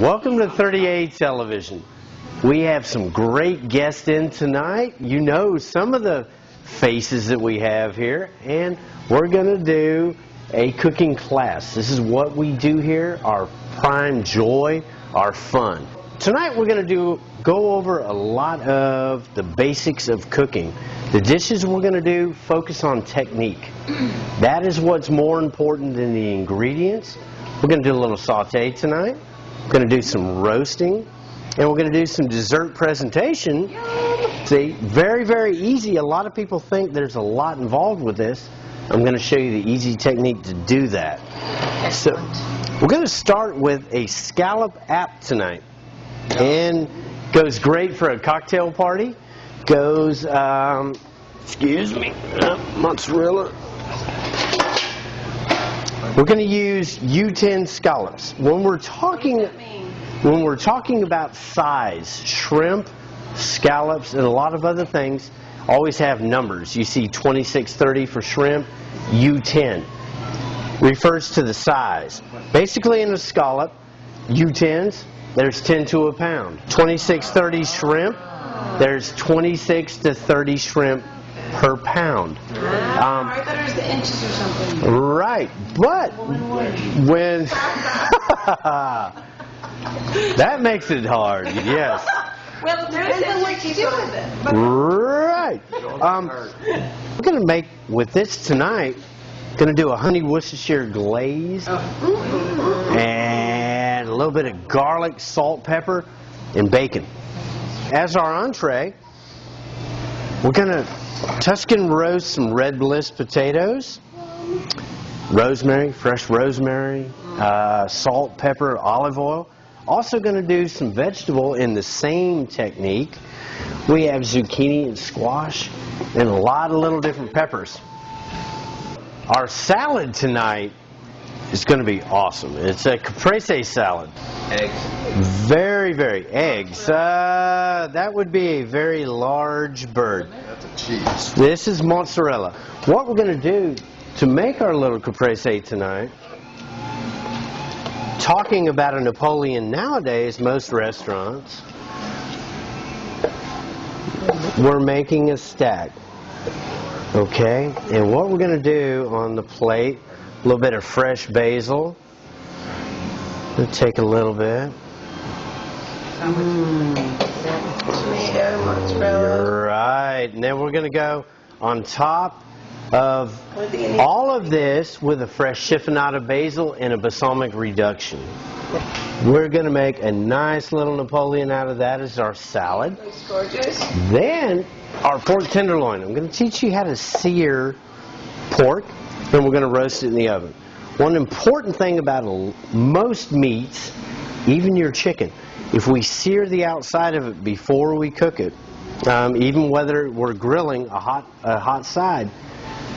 Welcome to 38 Television. We have some great guests in tonight. You know some of the faces that we have here, and we're going to do a cooking class. This is what we do here, our prime joy, our fun. Tonight we're going to go over a lot of the basics of cooking. The dishes we're going to do focus on technique. That is what's more important than the ingredients. We're going to do a little saute tonight. We're going to do some roasting, and we're going to do some dessert presentation. See, very, very easy. A lot of people think there's a lot involved with this. I'm going to show you the easy technique to do that. So, we're going to start with a scallop app tonight. And goes great for a cocktail party. Goes, mozzarella. We're going to use U10 scallops. When we're talking about size, shrimp, scallops, and a lot of other things always have numbers. You see 2630 for shrimp, U10 refers to the size. Basically in a scallop, U10s, there's 10 to a pound. 2630 shrimp, there's 26 to 30 shrimp per pound. I thought it was the inches or something. Right, but when that makes it hard, yes. Well, there isn't what you do with it. Right. We're going to make with this tonight. Going to do a honey Worcestershire glaze and a little bit of garlic, salt, pepper, and bacon. As our entree, we're going to Tuscan roast some red bliss potatoes, rosemary, fresh rosemary, salt, pepper, olive oil. Also going to do some vegetable in the same technique. We have zucchini and squash and a lot of little different peppers. Our salad tonight is going to be awesome. It's a caprese salad. Eggs. Very, very eggs. That would be a very large bird. That's a cheese. This is mozzarella. What we're going to do to make our little caprese tonight, talking about a Napoleon nowadays, most restaurants, we're making a stack. Okay, and what we're going to do on the plate, a little bit of fresh basil. We'll take a little bit. Tomato, mozzarella. Right, and then we're going to go on top of all of this with a fresh chiffonata basil and a balsamic reduction. We're going to make a nice little Napoleon out of that as our salad. Looks gorgeous. Then our pork tenderloin. I'm going to teach you how to sear pork, then we're going to roast it in the oven. One important thing about most meats, even your chicken, if we sear the outside of it before we cook it, even whether we're grilling a hot side,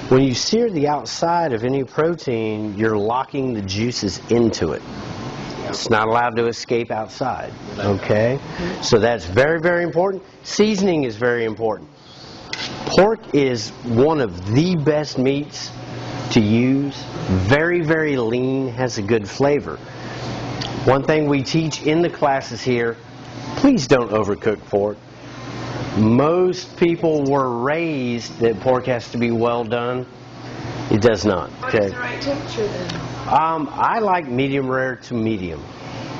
when you sear the outside of any protein, you're locking the juices into it. It's not allowed to escape outside. Okay? So that's very, very important. Seasoning is very important. Pork is one of the best meats to use. Very, very lean, has a good flavor. One thing we teach in the classes here, please don't overcook pork. Most people were raised that pork has to be well done. It does not. What is the right temperature then? I like medium rare to medium,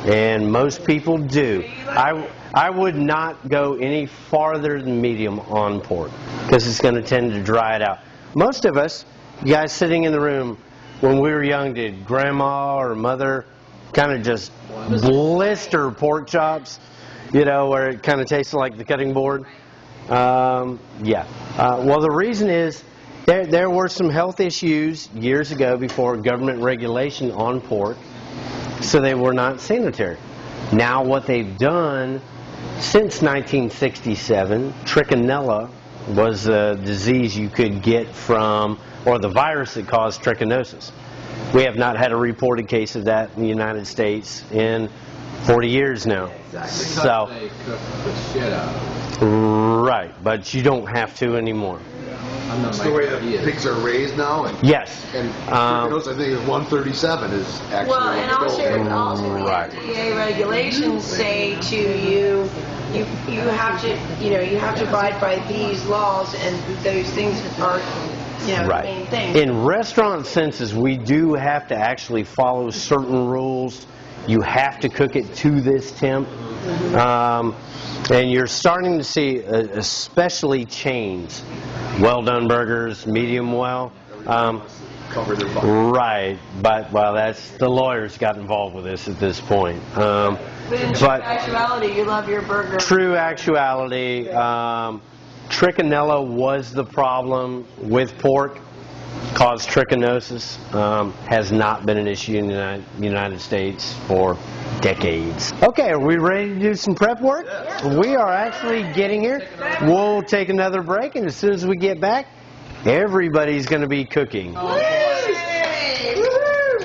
and most people do. I would not go any farther than medium on pork because it's going to tend to dry it out. Most of us, you guys sitting in the room, when we were young, did grandma or mother kind of just blister pork chops, you know, where it kind of tasted like the cutting board? Well, the reason is there were some health issues years ago before government regulation on pork, so they were not sanitary. Now what they've done since 1967, trichinella was a disease you could get from, or the virus that caused trichinosis. We have not had a reported case of that in the United States in 40 years now. So, they cook the shit out of it. right, but you don't have to anymore. It's the way that pigs are raised now. And, Yes. and trichinosis, I think, is 137 is actually. Well, and also the Right. FDA regulations say to you, you have to, you have to abide by these laws, and those things are, the main thing. In restaurant senses, we do have to actually follow certain rules. You have to cook it to this temp. And you're starting to see, especially chains, well-done burgers, medium well. Cover their butt. Right, but, well, that's, the lawyers got involved with this at this point. But in true actuality, you love your burger. True actuality, trichinella was the problem with pork, caused trichinosis, has not been an issue in the United States for decades. Okay, are we ready to do some prep work? Yeah. We are actually getting here. We'll take another break, and as soon as we get back, everybody's going to be cooking.